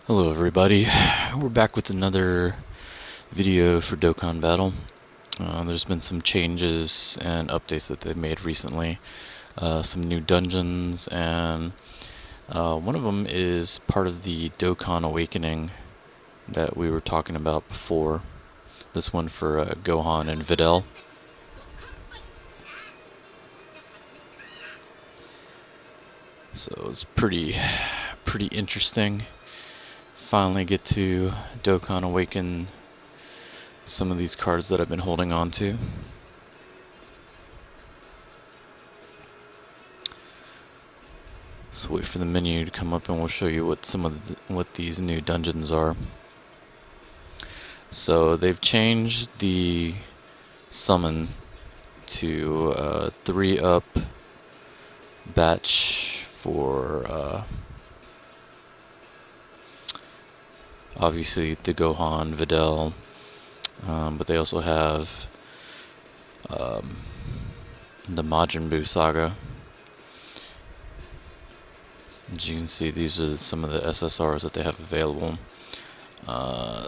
Hello everybody, we're back with another video for Dokkan Battle. There's been some changes and updates that they've made recently. Some new dungeons, and one of them is part of the Dokkan Awakening that we were talking about before. This one for Gohan and Videl. So it's pretty interesting. Finally get to Dokkan Awaken some of these cards that I've been holding on to. So wait for the menu to come up and we'll show you what what these new dungeons are. So they've changed the summon to 3-up batch for obviously the Gohan, Videl, but they also have the Majin saga. As you can see, these are some of the SSRs that they have available.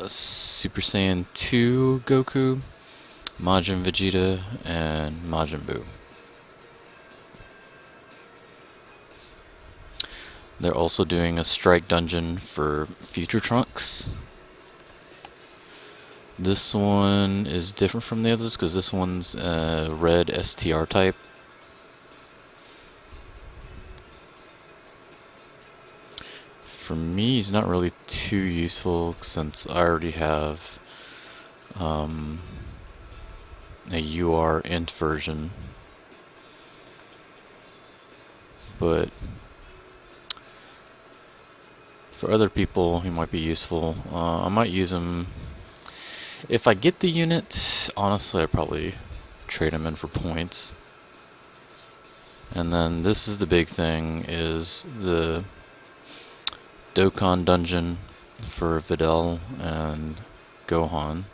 Super Saiyan 2 Goku, Majin Vegeta, and Majin Buu. They're also doing a strike dungeon for Future Trunks. This one is different from the others because this one's red STR type. For me, he's not really too useful since I already have a UR int version. But for other people, he might be useful. I might use him if I get the unit. Honestly, I'd probably trade him in for points. And then this is the big thing: is the Dokkan dungeon for Videl and Gohan.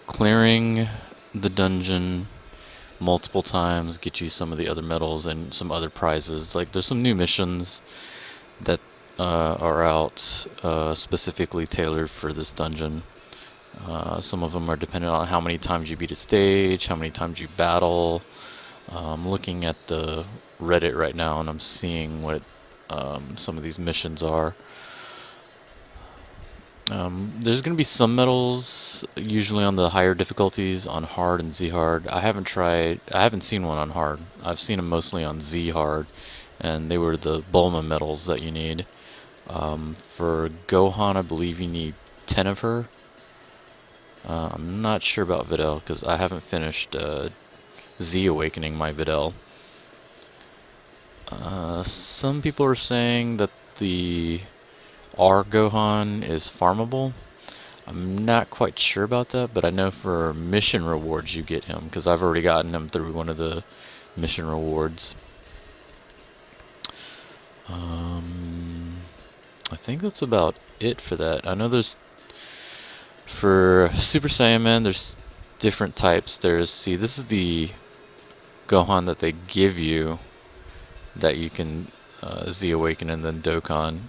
Clearing the dungeon multiple times get you some of the other medals and some other prizes. Like, there's some new missions that are out specifically tailored for this dungeon. Some of them are dependent on how many times you beat a stage, how many times you battle. I'm looking at the Reddit right now and I'm seeing what some of these missions are. There's going to be some medals usually on the higher difficulties on hard and Z hard. I haven't seen one on hard. I've seen them mostly on Z hard, and they were the Bulma medals that you need. For Gohan, I believe you need 10 of her. I'm not sure about Videl because I haven't finished Z Awakening my Videl. Some people are saying that the R Gohan is farmable. I'm not quite sure about that, but I know for mission rewards you get him because I've already gotten him through one of the mission rewards. I think that's about it for that. I know there's, for Super Saiyaman, there's different types. See, this is the Gohan that they give you that you can Z Awaken, and then Dokkan.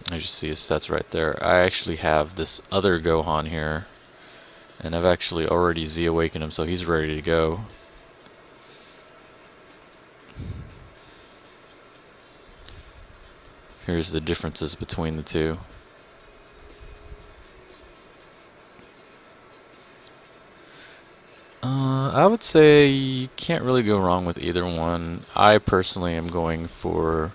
As you see, his stats right there. I actually have this other Gohan here, and I've actually already Z Awakened him, so he's ready to go. Here's the differences between the two. I would say you can't really go wrong with either one. I personally am going for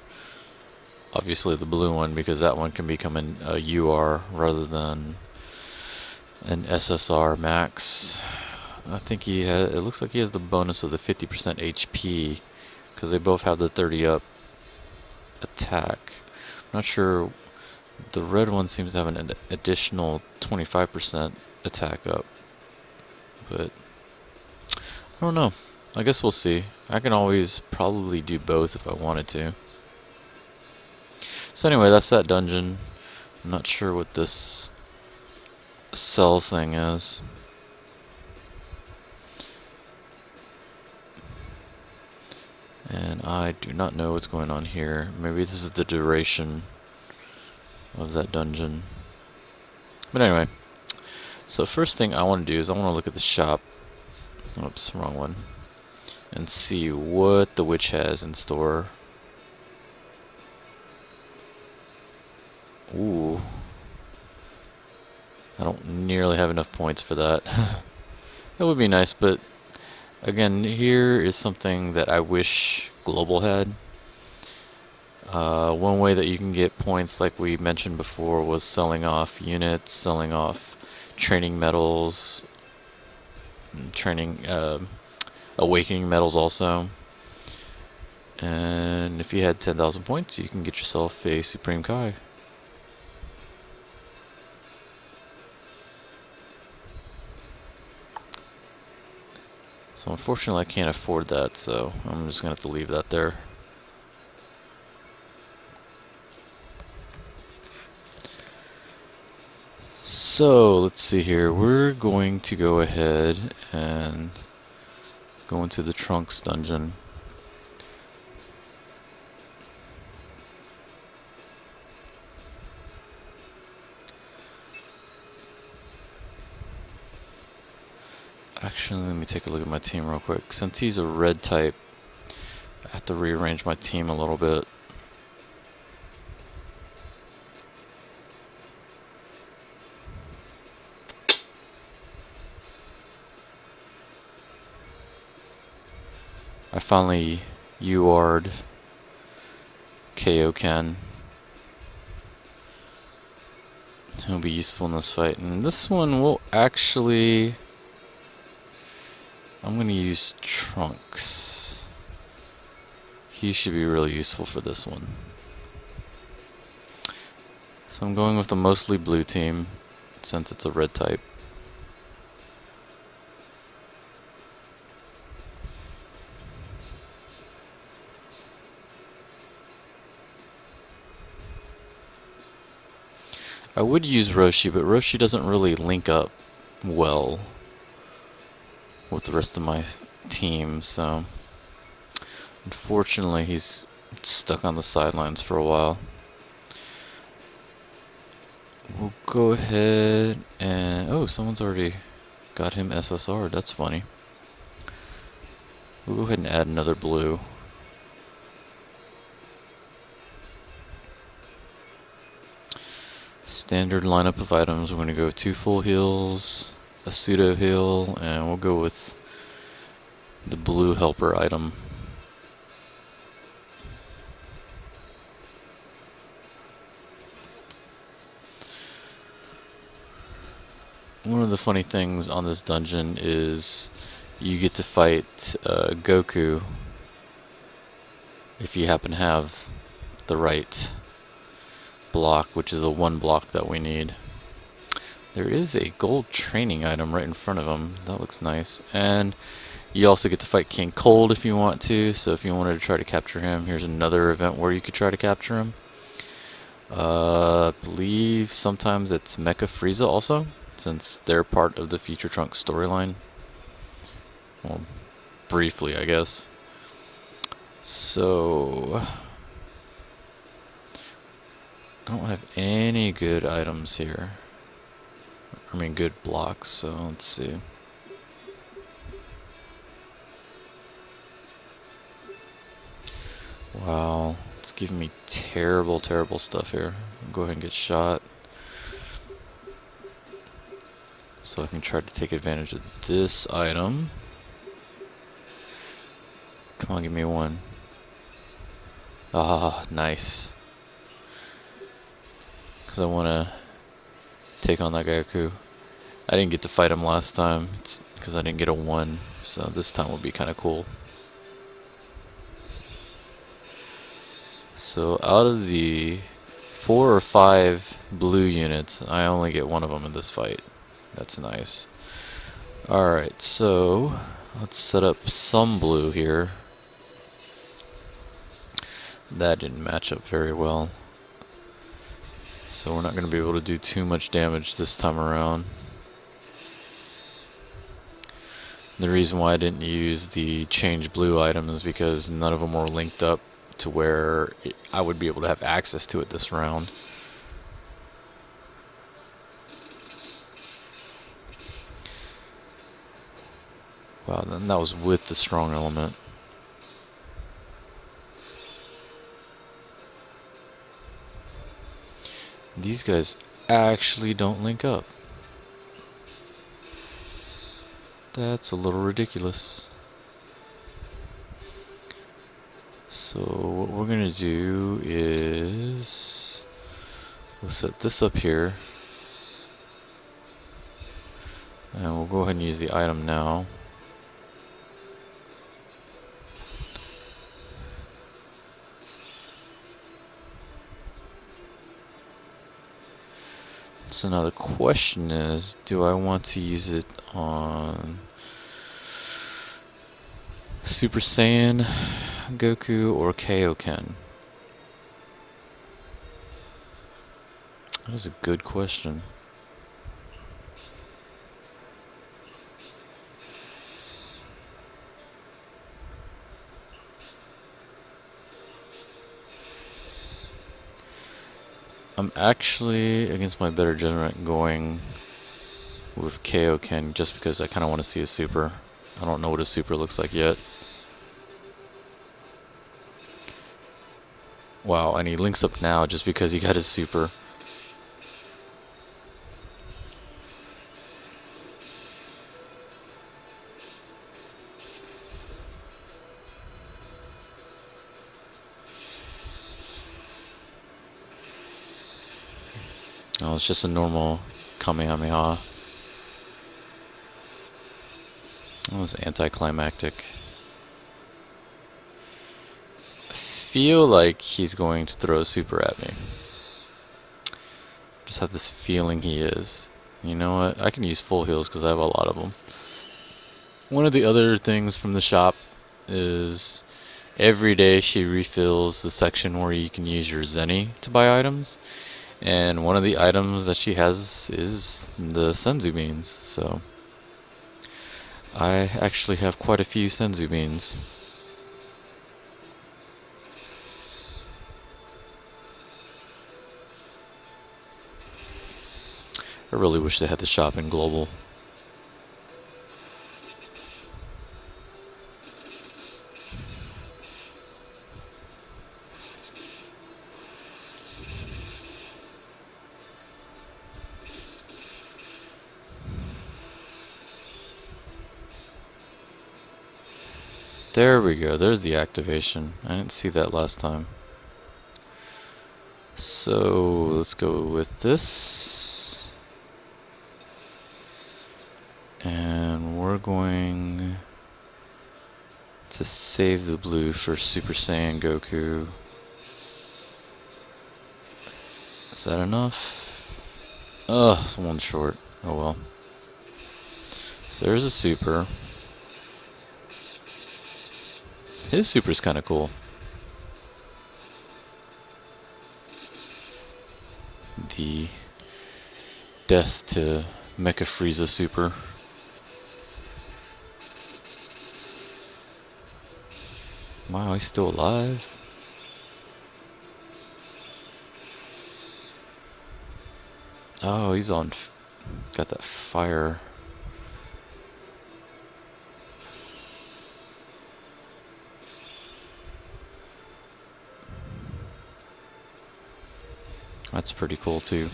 obviously the blue one because that one can become a UR rather than an SSR max. I think it looks like he has the bonus of the 50% HP because they both have the 30-up attack. I'm not sure. The red one seems to have an additional 25% attack up, but I don't know. I guess we'll see. I can always probably do both if I wanted to. So anyway, that's that dungeon. I'm not sure what this cell thing is. And I do not know what's going on here. Maybe this is the duration of that dungeon. But anyway, so first thing I want to do is I want to look at the shop. Oops, wrong one. And see what the witch has in store. Ooh. I don't nearly have enough points for that. That would be nice, but again, here is something that I wish Global had. One way that you can get points, like we mentioned before, was selling off units, selling off training medals, training awakening medals also. And if you had 10,000 points, you can get yourself a Supreme Kai. So unfortunately I can't afford that, so I'm just going to have to leave that there. So let's see here, we're going to go ahead and go into the Trunks dungeon. Actually, let me take a look at my team real quick. Since he's a red type, I have to rearrange my team a little bit. I finally UR'd Kaioken. He'll be useful in this fight. And this one will actually... I'm going to use Trunks. He should be really useful for this one. So I'm going with the mostly blue team, since it's a red type. I would use Roshi, but Roshi doesn't really link up well with the rest of my team, so unfortunately he's stuck on the sidelines for a while. We'll go ahead and... oh, someone's already got him SSR. That's funny. We'll go ahead and add another blue. Standard lineup of items. We're going to go 2 full heals, a pseudo heal, and we'll go with the blue helper item. One of the funny things on this dungeon is you get to fight Goku if you happen to have the right block, which is the 1 block that we need. There is a gold training item right in front of him. That looks nice. And you also get to fight King Cold if you want to. So if you wanted to try to capture him, here's another event where you could try to capture him. I believe sometimes it's Mecha Freeza also, since they're part of the Future Trunks storyline. Well, briefly, I guess. So I don't have any good items here. I mean, good blocks, so let's see. Wow, it's giving me terrible, terrible stuff here. I'll go ahead and get shot, so I can try to take advantage of this item. Come on, give me 1. Ah, nice. Because I want to take on that Goku. I didn't get to fight him last time because I didn't get a 1, so this time will be kind of cool. So out of the 4 or 5 blue units, I only get 1 of them in this fight. That's nice. Alright, so let's set up some blue here. That didn't match up very well. So we're not going to be able to do too much damage this time around. The reason why I didn't use the change blue item is because none of them were linked up to where I would be able to have access to it this round. Wow, then that was with the strong element. These guys actually don't link up. That's a little ridiculous. So what we're gonna do is we'll set this up here, and we'll go ahead and use the item now. So now the question is, do I want to use it on Super Saiyan Goku or Kaioken? That is a good question. I'm actually, against my better judgment, going with Kaioken just because I kind of want to see a super. I don't know what a super looks like yet. Wow, and he links up now just because he got his super. Oh, it's just a normal Kamehameha. That was anticlimactic. I feel like he's going to throw a super at me. Just have this feeling he is. You know what? I can use full heals because I have a lot of them. One of the other things from the shop is every day she refills the section where you can use your Zenny to buy items. And one of the items that she has is the Senzu beans, so I actually have quite a few Senzu beans. I really wish they had the shop in global. There we go, there's the activation. I didn't see that last time. So let's go with this. And we're going to save the blue for Super Saiyan Goku. Is that enough? Ugh, it's one short. Oh well. So there's a super. His super's kind of cool. The death to Mecha Freeza super. Wow, he's still alive. Oh, he's on. Got that fire. That's pretty cool too.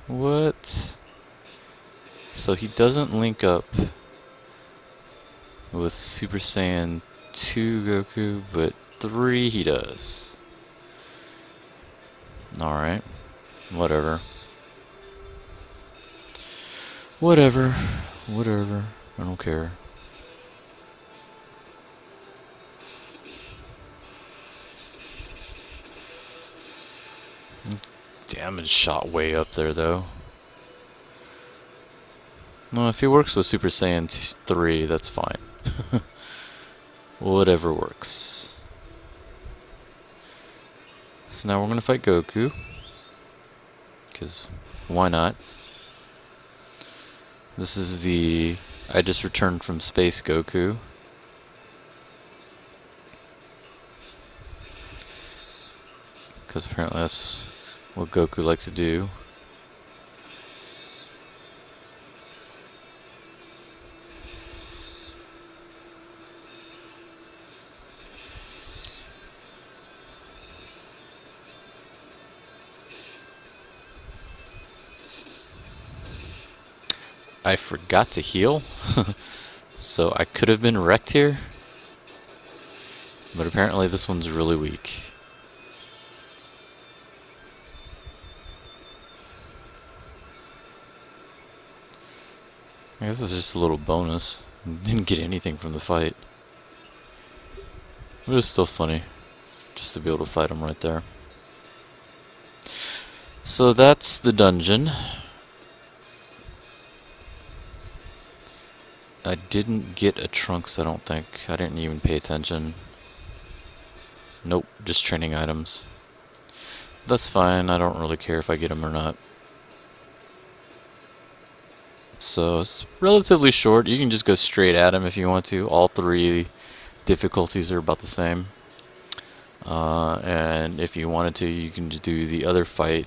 What? So he doesn't link up with Super Saiyan 2 Goku, but 3 he does. Alright. Whatever. Whatever. Whatever. I don't care. Damage shot way up there though. Well, if he works with Super Saiyan 3, that's fine. Whatever works. So now we're going to fight Goku. Because why not? This is the I just returned from space Goku. Because apparently that's what Goku likes to do. I forgot to heal, so I could have been wrecked here. But apparently this one's really weak. I guess it's just a little bonus. Didn't get anything from the fight. But it was still funny, just to be able to fight him right there. So that's the dungeon. I didn't get a Trunks, I don't think. I didn't even pay attention. Nope, just training items. That's fine, I don't really care if I get them or not. So it's relatively short. You can just go straight at him if you want to. All three difficulties are about the same. And if you wanted to, you can just do the other fight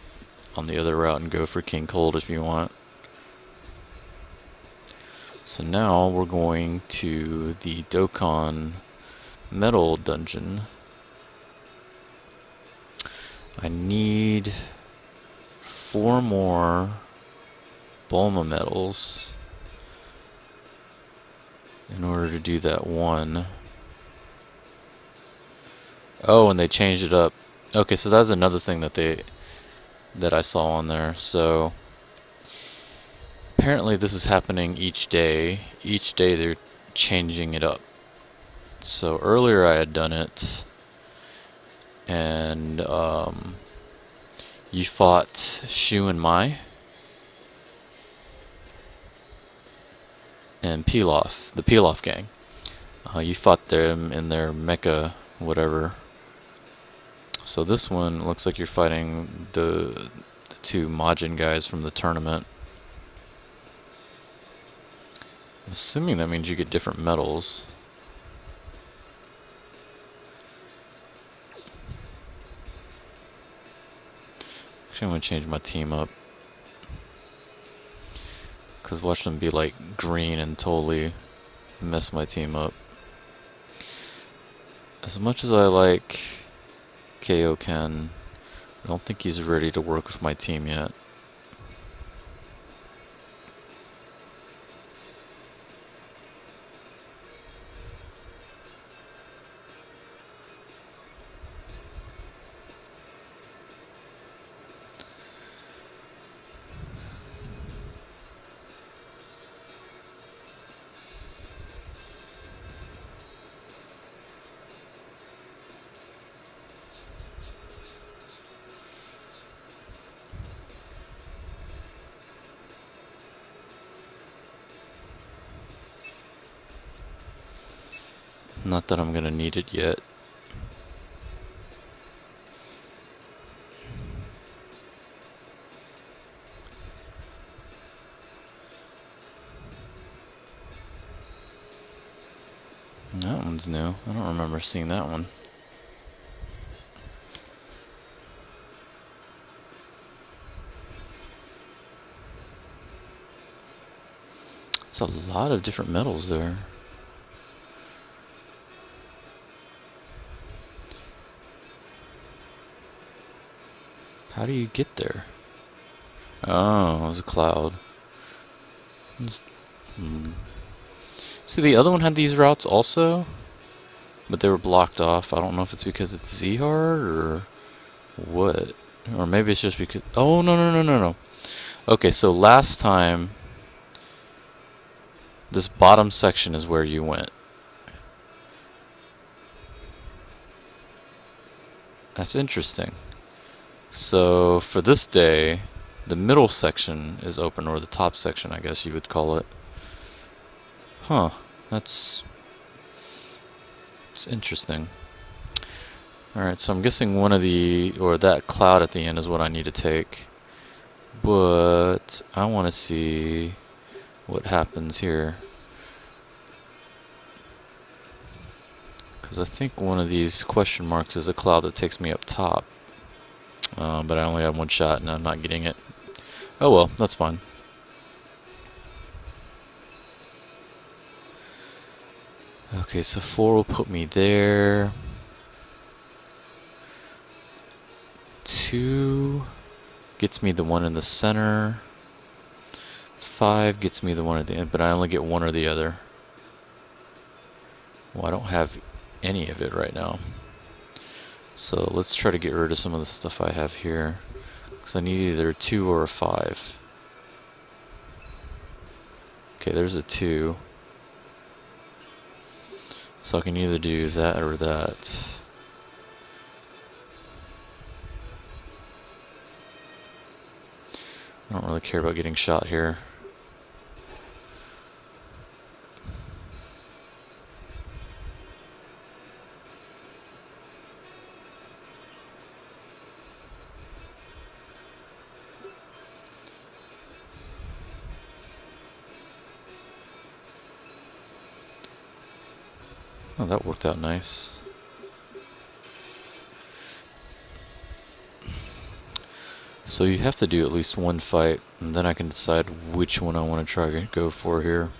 on the other route and go for King Cold if you want. So now we're going to the Dokkan Metal Dungeon. I need 4 more Bulma medals in order to do that one. Oh, and they changed it up. Okay, so that's another thing that I saw on there. So apparently this is happening each day. Each day they're changing it up. So earlier I had done it, and you fought Shu and Mai and Pilaf, the Pilaf gang. You fought them in their mecha whatever. So this one looks like you're fighting the 2 Majin guys from the tournament. I'm assuming that means you get different medals. Actually, I'm going to change my team up. Because watch them be like green and totally mess my team up. As much as I like Kaioken, I don't think he's ready to work with my team yet. Not that I'm gonna need it yet. That one's new. I don't remember seeing that one. It's a lot of different metals there. How do you get there? Oh, it was a cloud. See, the other one had these routes also, but they were blocked off. I don't know if it's because it's Z-hard or what. Or maybe it's just because... Oh, no. Okay, so last time, this bottom section is where you went. That's interesting. So for this day, the middle section is open, or the top section, I guess you would call it. Huh, it's interesting. Alright, so I'm guessing one of that cloud at the end is what I need to take. But I want to see what happens here. Because I think one of these question marks is a cloud that takes me up top. But I only have one shot and I'm not getting it. Oh well, that's fine. Okay, so 4 will put me there. 2 gets me the one in the center. 5 gets me the one at the end, but I only get one or the other. Well, I don't have any of it right now. So let's try to get rid of some of the stuff I have here. Because I need either a 2 or a 5. Okay, there's a 2. So I can either do that or that. I don't really care about getting shot here. Oh, that worked out nice. So you have to do at least one fight, and then I can decide which one I want to try to go for here.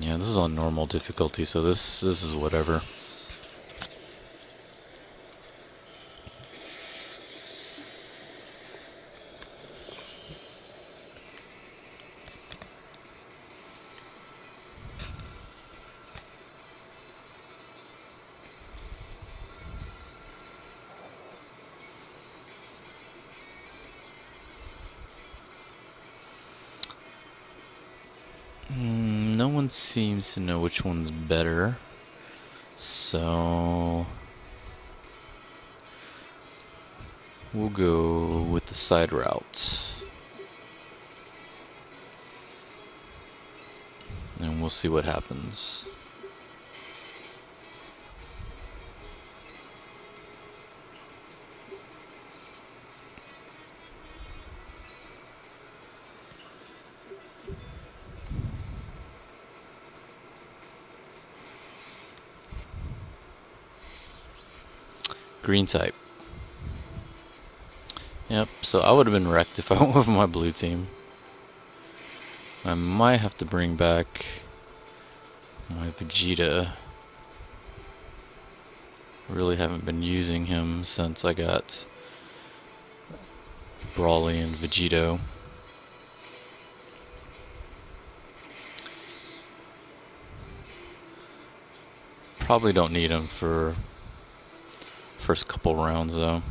Yeah, this is on normal difficulty, so this is whatever. No one seems to know which one's better, so we'll go with the side route. And we'll see what happens. Green type. Yep, so I would have been wrecked if I went with my blue team. I might have to bring back my Vegeta. Really haven't been using him since I got Brawly and Vegito. Probably don't need him for first couple rounds though.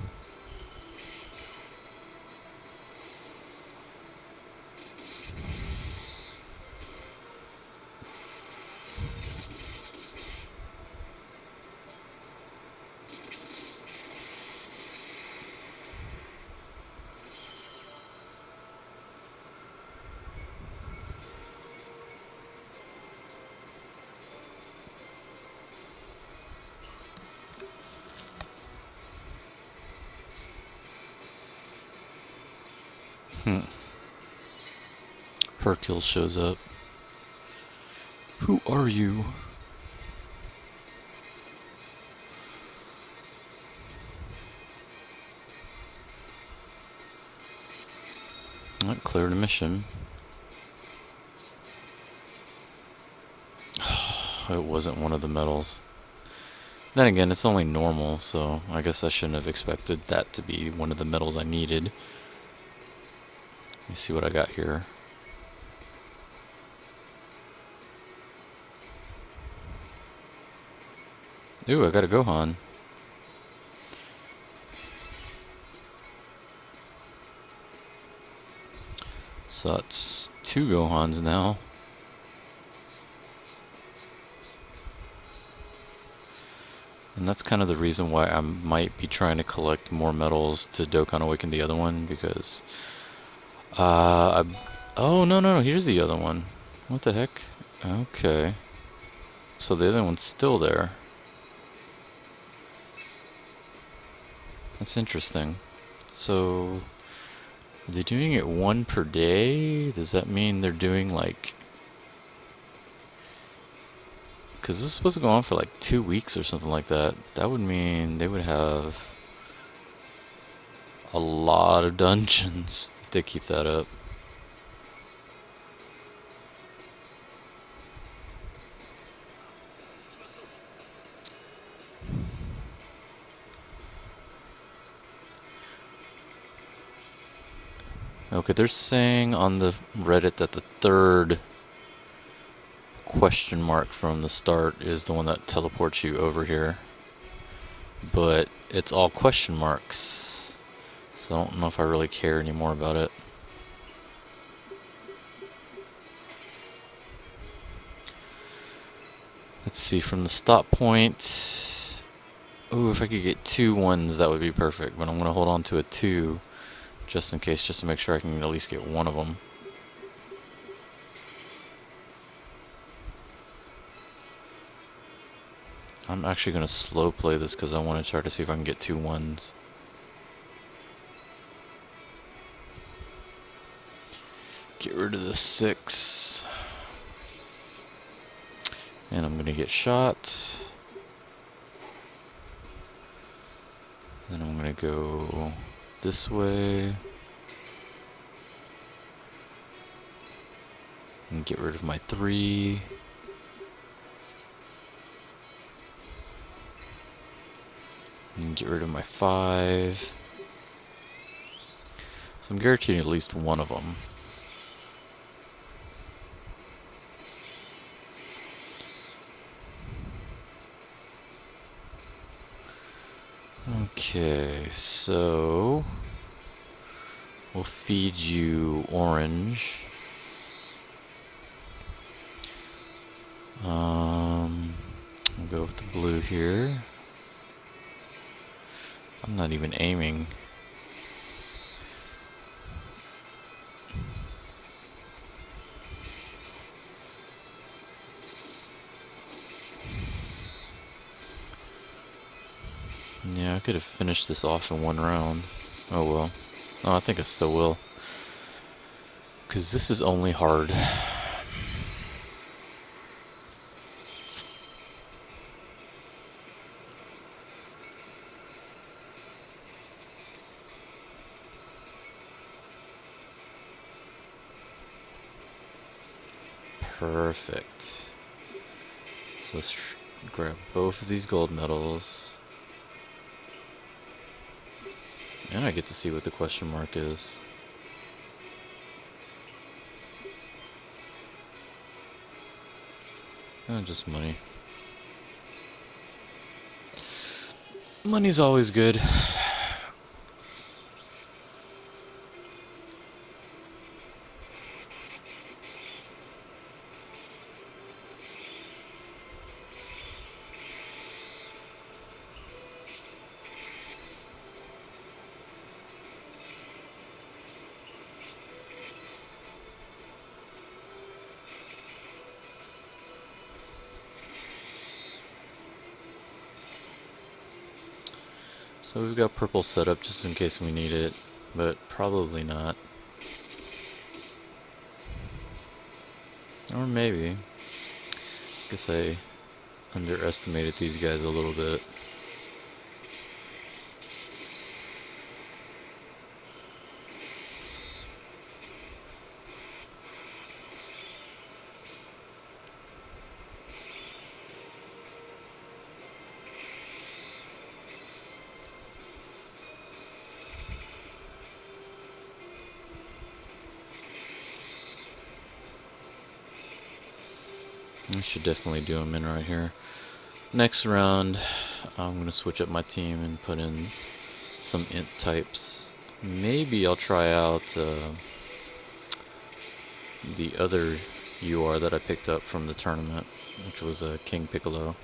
Hercule shows up. Who are you? Alright, cleared a mission. it wasn't one of the medals. Then again, it's only normal, so I guess I shouldn't have expected that to be one of the medals I needed. Let me see what I got here. Ooh, I got a Gohan. So that's 2 Gohans now. And that's kind of the reason why I might be trying to collect more medals to Dokkan Awaken the other one, because oh no, here's the other one. What the heck? Okay. So the other one's still there. That's interesting. So are they doing it 1 per day? Does that mean they're doing like, because this is supposed to go on for like 2 weeks or something like that. That would mean they would have a lot of dungeons if they keep that up. Okay, they're saying on the Reddit that the 3rd question mark from the start is the one that teleports you over here. But it's all question marks, so I don't know if I really care anymore about it. Let's see, from the stop point. Oh, if I could get 2 1s, that would be perfect. But I'm going to hold on to a 2 just in case, just to make sure I can at least get one of them. I'm actually going to slow play this because I want to try to see if I can get 2 1s. Get rid of the 6. And I'm going to get shot. Then I'm going to go this way. And get rid of my 3. And get rid of my 5. So I'm guaranteeing at least one of them. Okay, so we'll feed you orange. We'll go with the blue here. I'm not even aiming. Yeah, I could have finished this off in 1 round. Oh well. Oh, I think I still will. Because this is only hard. Perfect. So let's grab both of these gold medals. And I get to see what the question mark is. Just money. Money's always good. So we've got purple set up just in case we need it, but probably not. Or maybe. Guess I underestimated these guys a little bit. Should definitely do him in right here. Next round, I'm going to switch up my team and put in some int types. Maybe I'll try out the other UR that I picked up from the tournament, which was a King Piccolo.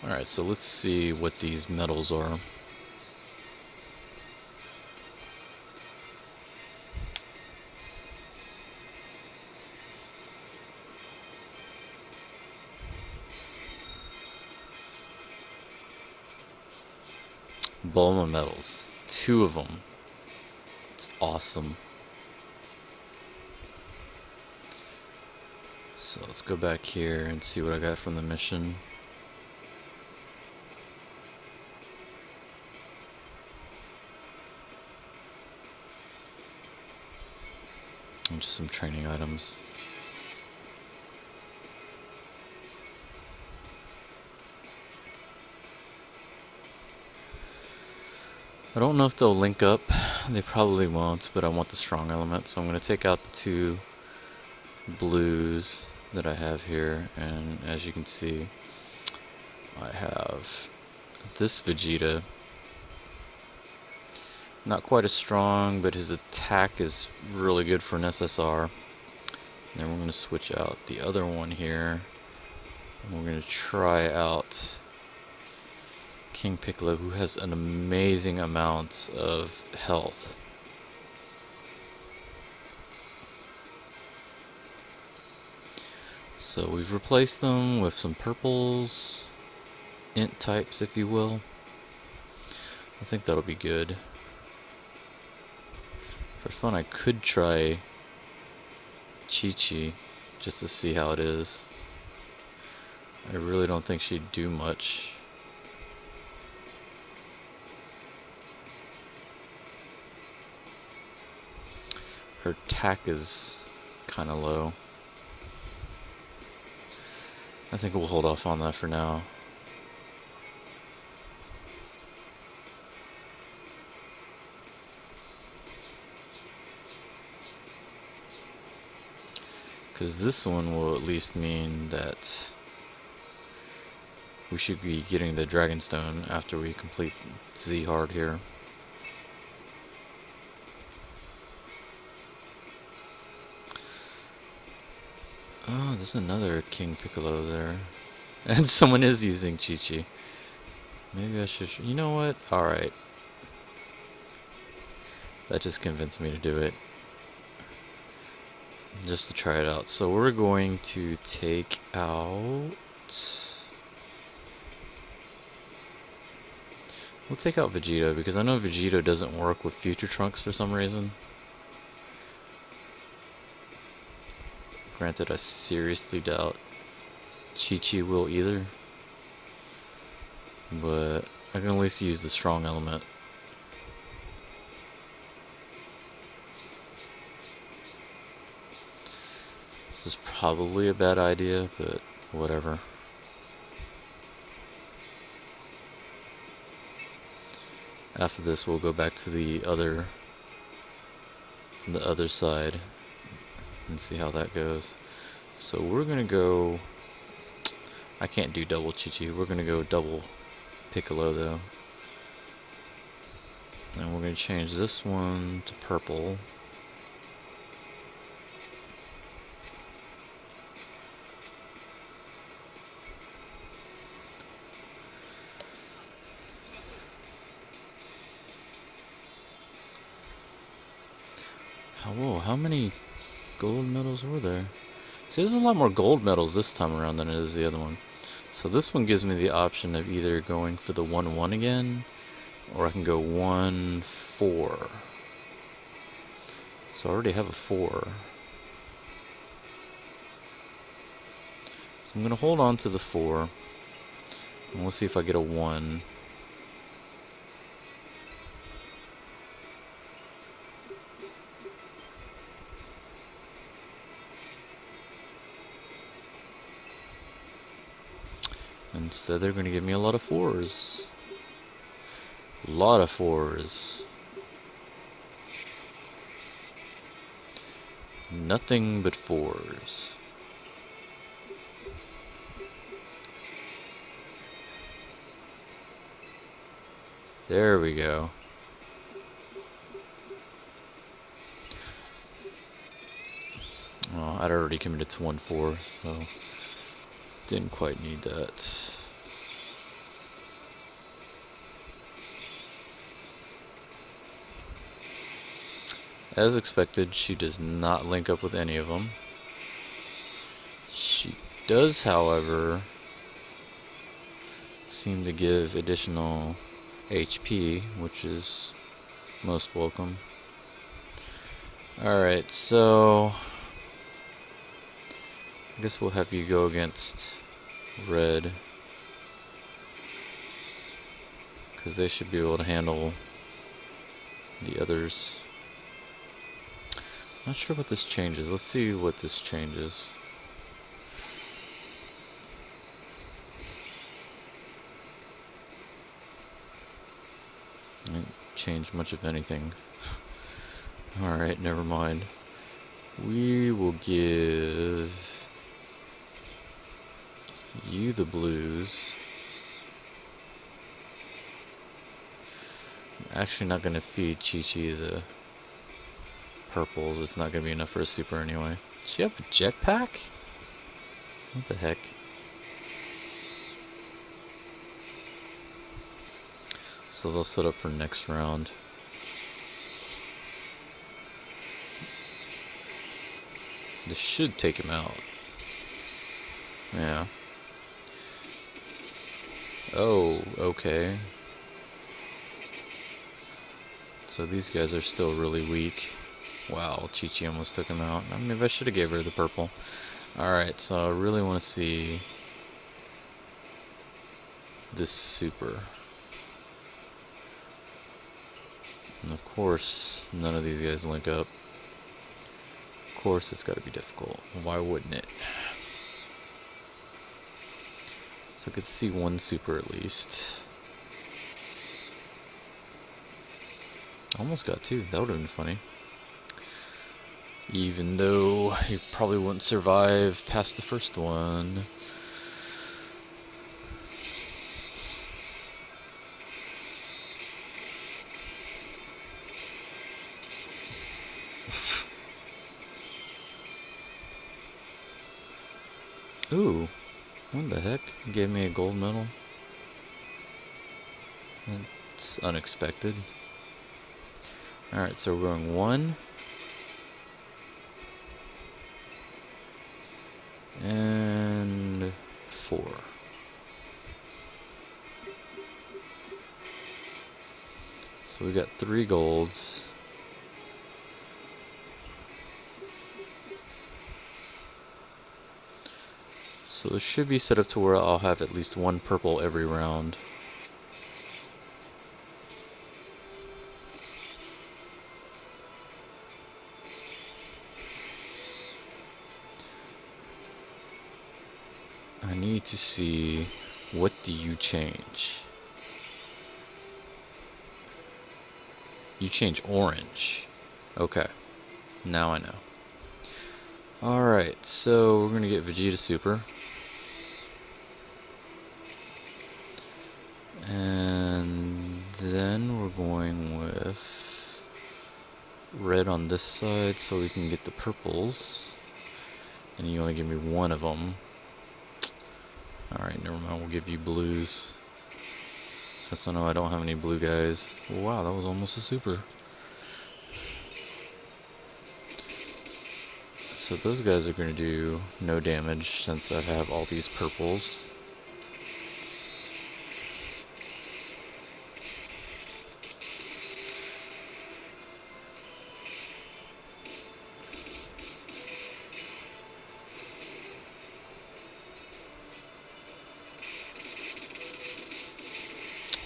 Alright, so let's see what these medals are. Bulma medals. 2 of them. It's awesome. So let's go back here and see what I got from the mission. And just some training items. I don't know if they'll link up. They probably won't, but I want the strong element, so I'm going to take out the 2 blues that I have here, and as you can see, I have this Vegeta. Not quite as strong, but his attack is really good for an SSR. Then we're going to switch out the other one here, and we're going to try out King Piccolo, who has an amazing amount of health. So we've replaced them with some purples, int types if you will. I think that'll be good. For fun, I could try Chi-Chi just to see how it is. I really don't think she'd do much. Her attack is kind of low. I think we'll hold off on that for now. Because this one will at least mean that we should be getting the Dragonstone after we complete Z hard here. Oh, there's another King Piccolo there. And someone is using Chi-Chi. Maybe I should... You know what? Alright. That just convinced me to do it. Just to try it out. So we're going to take out... We'll take out Vegito, because I know Vegito doesn't work with Future Trunks for some reason. Granted, I seriously doubt Chi-Chi will either. But I can at least use the strong element. This is probably a bad idea, but whatever. After this, we'll go back to the other side and see how that goes. So we're gonna go... I can't do double Chi-Chi. We're gonna go double Piccolo though. And we're gonna change this one to purple. Whoa, how many gold medals were there? See, there's a lot more gold medals this time around than it is the other one. So this one gives me the option of either going for the 1-1 again, or I can go 1-4. So I already have a 4. So I'm going to hold on to the 4, and we'll see if I get a 1. Instead, they're going to give me a lot of 4s. A lot of fours. Nothing but fours. There we go. Oh, I'd already committed to 1-4, so didn't quite need that. As expected, she does not link up with any of them. She does, however, seem to give additional HP, which is most welcome. Alright, so I guess we'll have you go against red, because they should be able to handle the others. Not sure what this changes. Let's see what this changes. Didn't change much of anything. Alright, never mind. We will give you the blues. I'm actually not going to feed Chi-Chi the purples. It's not going to be enough for a super anyway. Does she have a jetpack? What the heck? So they'll set up for next round. This should take him out. Yeah. Oh, okay. So these guys are still really weak. Wow, Chi-Chi almost took him out. Maybe I should have gave her the purple. Alright, so I really want to see this super. And of course, none of these guys link up. Of course, it's got to be difficult. Why wouldn't it? So I could see one super at least. Almost got two. That would have been funny. Even though he probably wouldn't survive past the first one. Ooh, what the heck? Gave me a gold medal. That's unexpected. Alright, so we're going 1. And 4. So we got 3 golds. So it should be set up to where I'll have at least 1 purple every round. I need to see, what do you change? You change orange. Okay, now I know. Alright, so we're gonna get Vegeta Super. And then we're going with red on this side so we can get the purples. And you only give me 1 of them. Alright, never mind, we'll give you blues. Since I know I don't have any blue guys. Wow, that was almost a super. So those guys are going to do no damage since I have all these purples.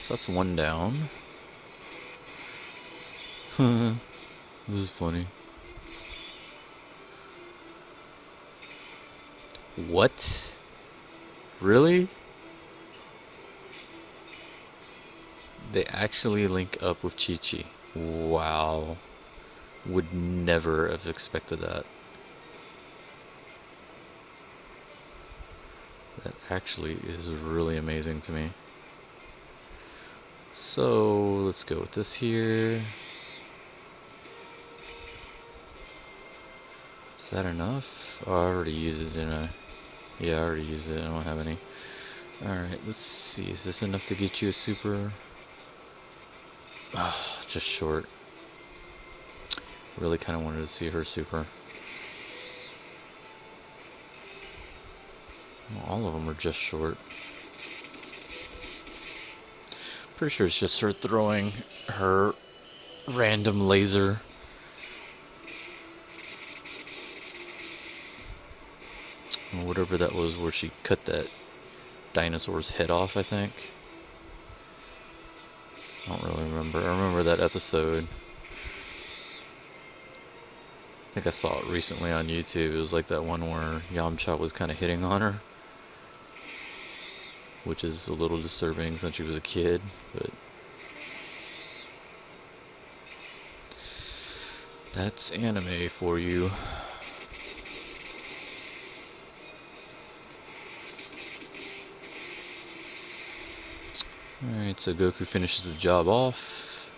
So that's 1 down. This is funny. What? Really? They actually link up with Chi-Chi. Wow. Would never have expected that. That actually is really amazing to me. So, let's go with this here. Is that enough? Oh, I already used it, didn't I? Yeah, I already used it. I don't have any. Alright, let's see. Is this enough to get you a super? Oh, just short. Really kind of wanted to see her super. Well, all of them are just short. Pretty sure it's just her throwing her random laser. Or whatever that was where she cut that dinosaur's head off, I think. I don't really remember. I remember that episode. I think I saw it recently on YouTube. It was like that one where Yamcha was kind of hitting on her. Which is a little disturbing since she was a kid, but that's anime for you. Alright, so Goku finishes the job off.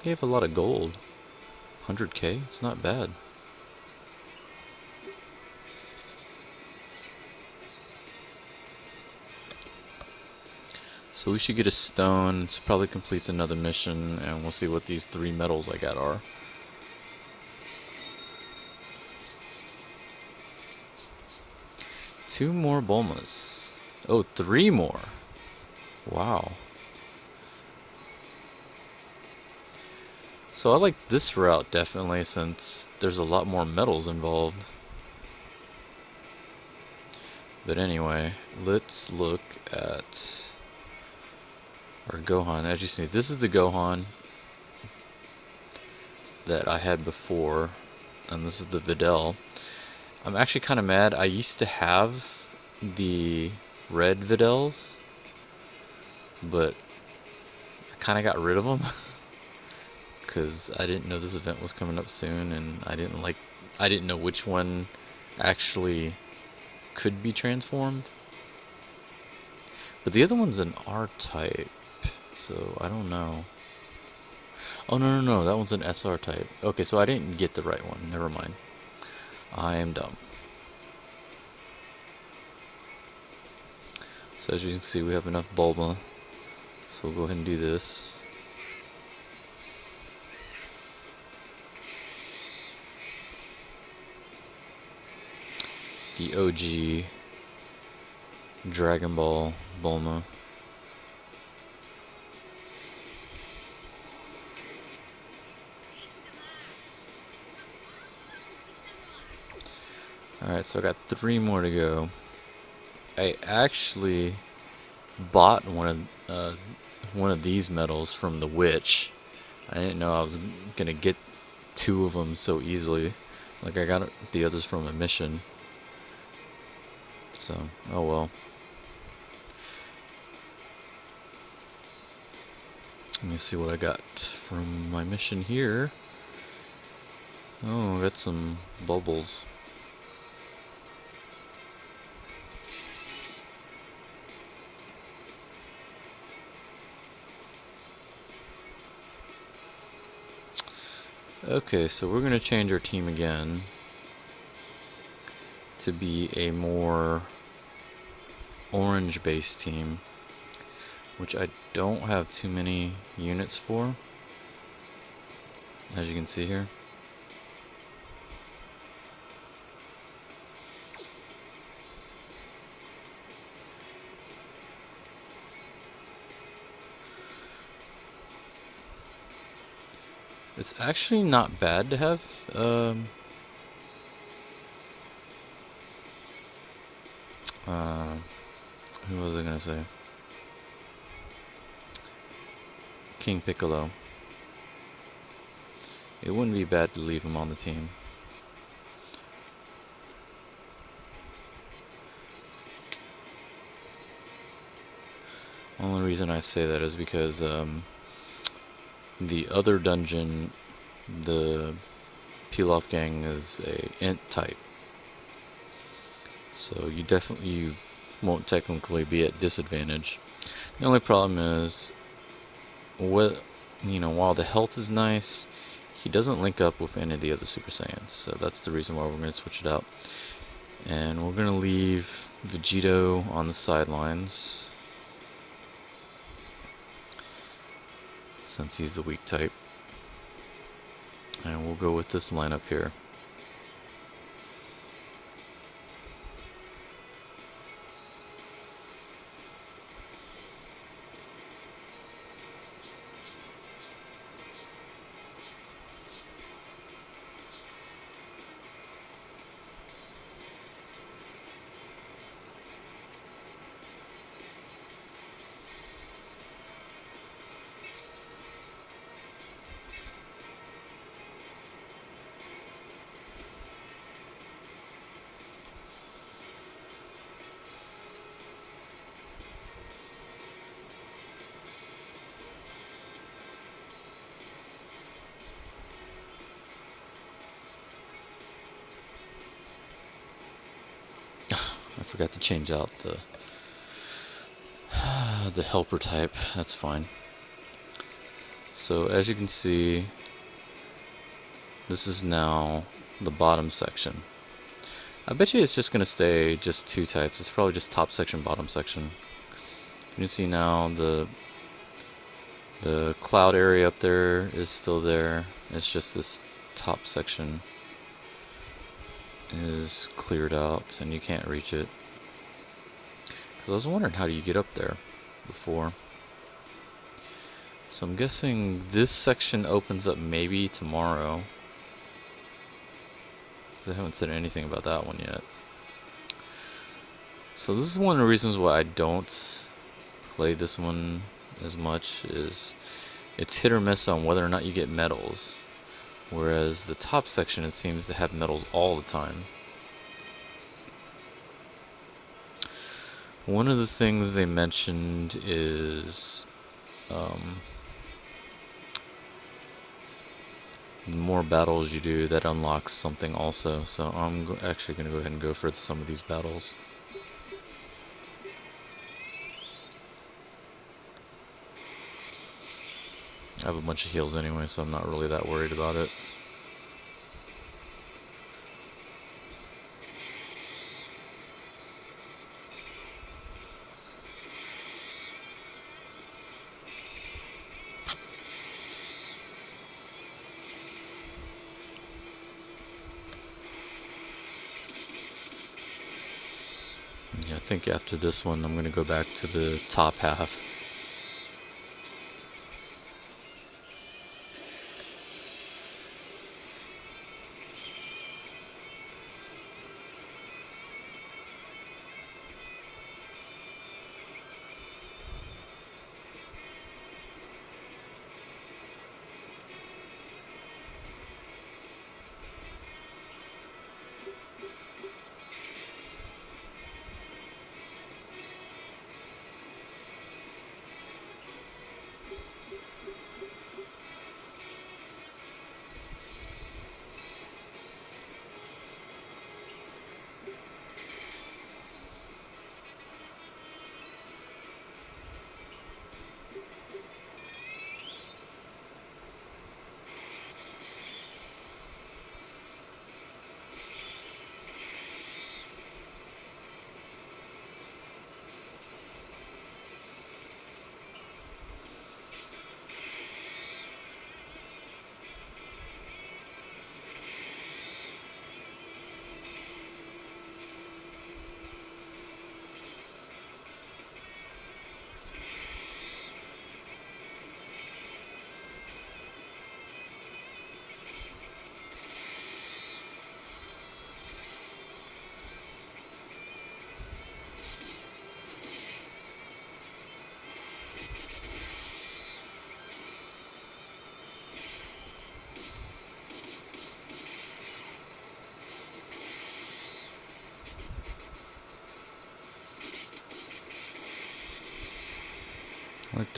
He gave a lot of gold. 100k? It's not bad. So we should get a stone. This probably completes another mission, and we'll see what these 3 medals I got are. Two more Bulmas. Oh, 3 more. Wow. So I like this route definitely, since there's a lot more medals involved. But anyway, let's look at our Gohan. As you see, this is the Gohan that I had before, and this is the Videl. I'm actually kind of mad. I used to have the red Videls, but I kind of got rid of them because I didn't know this event was coming up soon, and I didn't know which one actually could be transformed. But the other one's an R-type, so I don't know. Oh, no, that one's an SR type. Okay, so I didn't get the right one. Never mind. I am dumb. So as you can see, we have enough Bulma. So we'll go ahead and do this. The OG Dragon Ball Bulma. Alright, so I got 3 more to go. I actually bought one of these medals from the witch. I didn't know I was gonna get 2 of them so easily. Like, I got the others from a mission. So, oh well. Let me see what I got from my mission here. Oh, I got some bubbles. Okay, so we're going to change our team again to be a more orange-based team, which I don't have too many units for, as you can see here. It's actually not bad to have who was I gonna say? King Piccolo. It wouldn't be bad to leave him on the team. Only reason I say that is because the other dungeon, the Pilaf gang is a int type, so you won't technically be at disadvantage. The only problem is, while the health is nice, he doesn't link up with any of the other Super Saiyans, so that's the reason why we're going to switch it out. And we're going to leave Vegito on the sidelines, since he's the weak type. And we'll go with this lineup here. I forgot to change out the helper type. That's fine. So as you can see, this is now the bottom section. I bet you it's just going to stay just two types. It's probably just top section, bottom section. You can see now the cloud area up there is still there. It's just this top section is cleared out and you can't reach it. Because I was wondering, how do you get up there before? So I'm guessing this section opens up maybe tomorrow. I haven't said anything about that one yet. So this is one of the reasons why I don't play this one as much, is it's hit or miss on whether or not you get medals. Whereas the top section, it seems to have medals all the time. One of the things they mentioned is the more battles you do, that unlocks something also. So I'm actually going to go ahead and go for some of these battles. I have a bunch of heals anyway, so I'm not really that worried about it. Yeah, I think after this one, I'm going to go back to the top half.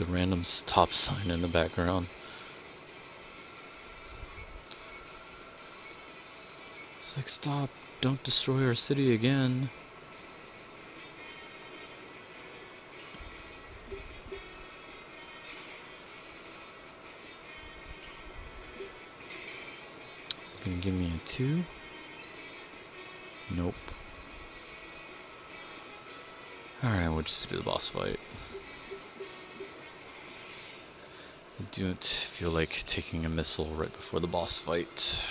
the random stop sign in the background. It's like, stop, don't destroy our city again. Is it gonna give me a 2? Nope. Alright, we'll just do the boss fight. I don't feel like taking a missile right before the boss fight.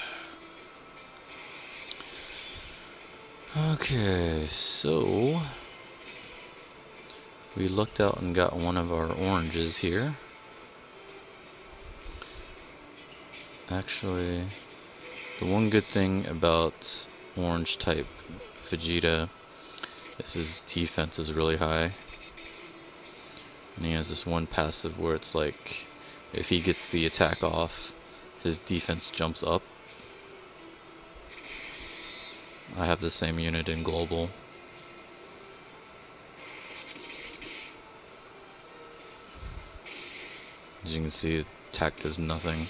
Okay, so we looked out and got one of our oranges here. Actually, the one good thing about orange type Vegeta is his defense is really high. And he has this one passive where it's like, if he gets the attack off, his defense jumps up. I have the same unit in global. As you can see, attack does nothing.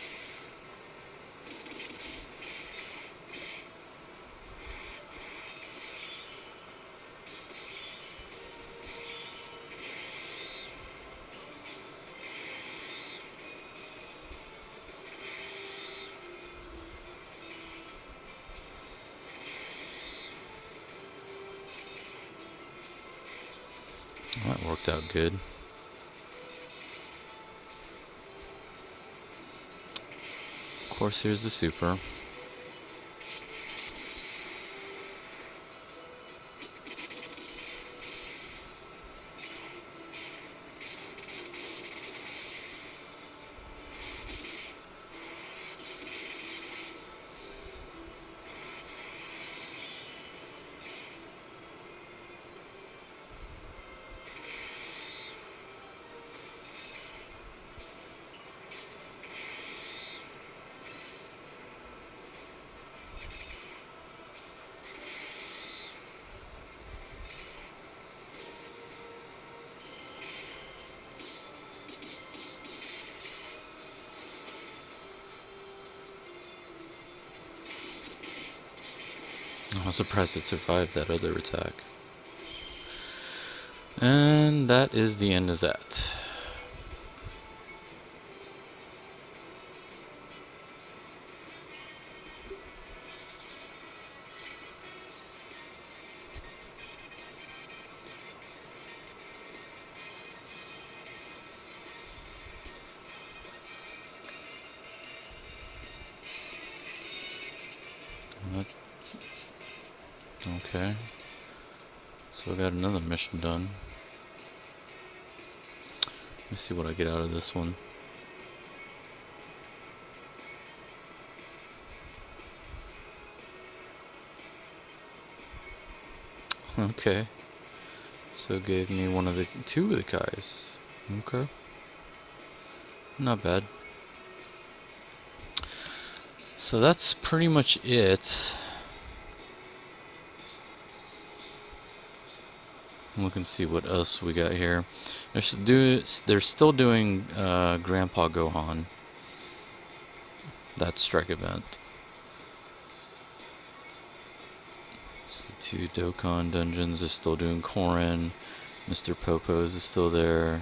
That worked out good. Of course, here's the super. I was surprised it survived that other attack. And that is the end of that. Okay, so I got another mission done. Let me see what I get out of this one. Okay, so it gave me two of the Kais. Okay, not bad. So that's pretty much it. Look and see what else we got here. They're still doing Grandpa Gohan. That strike event. It's the 2 Dokkan dungeons. They're still doing Korin. Mr. Popo's is still there.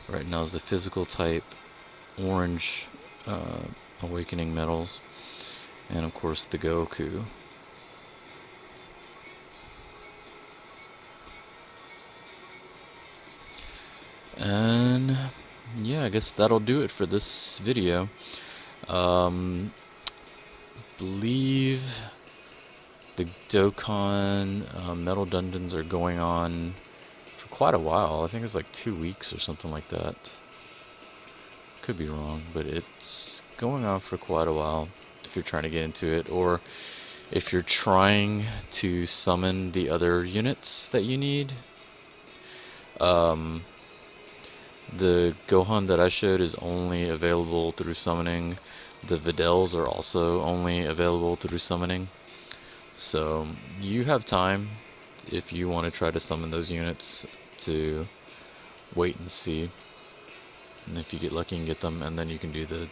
Right now is the physical type orange awakening medals. And of course the Goku. And yeah, I guess that'll do it for this video. Believe the Dokkan metal dungeons are going on for quite a while. I think it's like 2 weeks or something like that. Could be wrong, but it's going on for quite a while if you're trying to get into it, or if you're trying to summon the other units that you need. The Gohan that I showed is only available through summoning. The Videls are also only available through summoning. So you have time, if you want to try to summon those units, to wait and see. And if you get lucky and get them, and then you can do the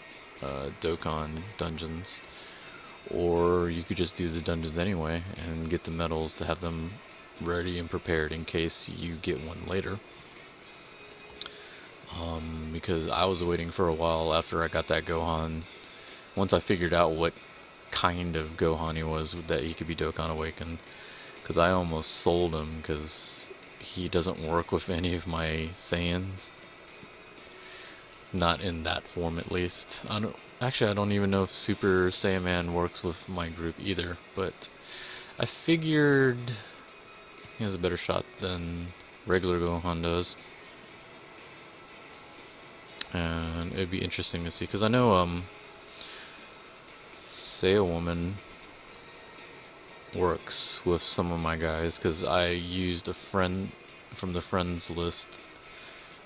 Dokkan dungeons. Or you could just do the dungeons anyway and get the medals to have them ready and prepared in case you get one later. Because I was waiting for a while after I got that Gohan. Once I figured out what kind of Gohan he was, that he could be Dokkan Awakened. Because I almost sold him because he doesn't work with any of my Saiyans. Not in that form, at least. I don't even know if Super Saiyaman works with my group either, but I figured he has a better shot than regular Gohan does. And it'd be interesting to see, because I know Saiyawoman works with some of my guys, because I used a friend from the friends list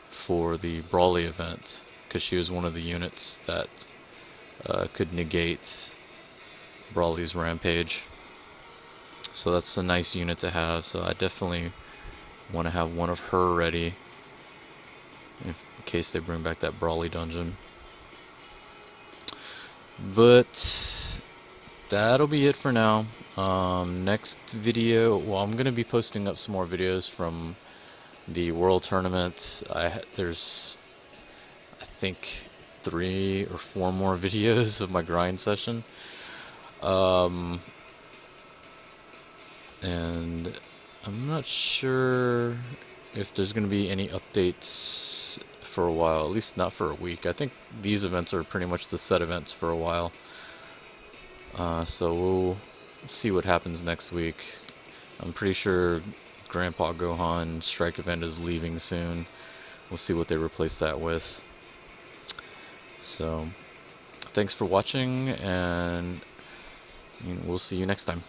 for the Brawly event, because she was one of the units that could negate Brawly's Rampage. So that's a nice unit to have, so I definitely want to have one of her ready in case they bring back that Brawly dungeon. But that'll be it for now. Next video, well, I'm going to be posting up some more videos from the World Tournament. There's, I think, 3 or 4 more videos of my grind session. And I'm not sure if there's going to be any updates for a while, at least not for a week. I think these events are pretty much the set events for a while. So we'll see what happens next week. I'm pretty sure Grandpa Gohan Strike event is leaving soon. We'll see what they replace that with. So thanks for watching, and we'll see you next time.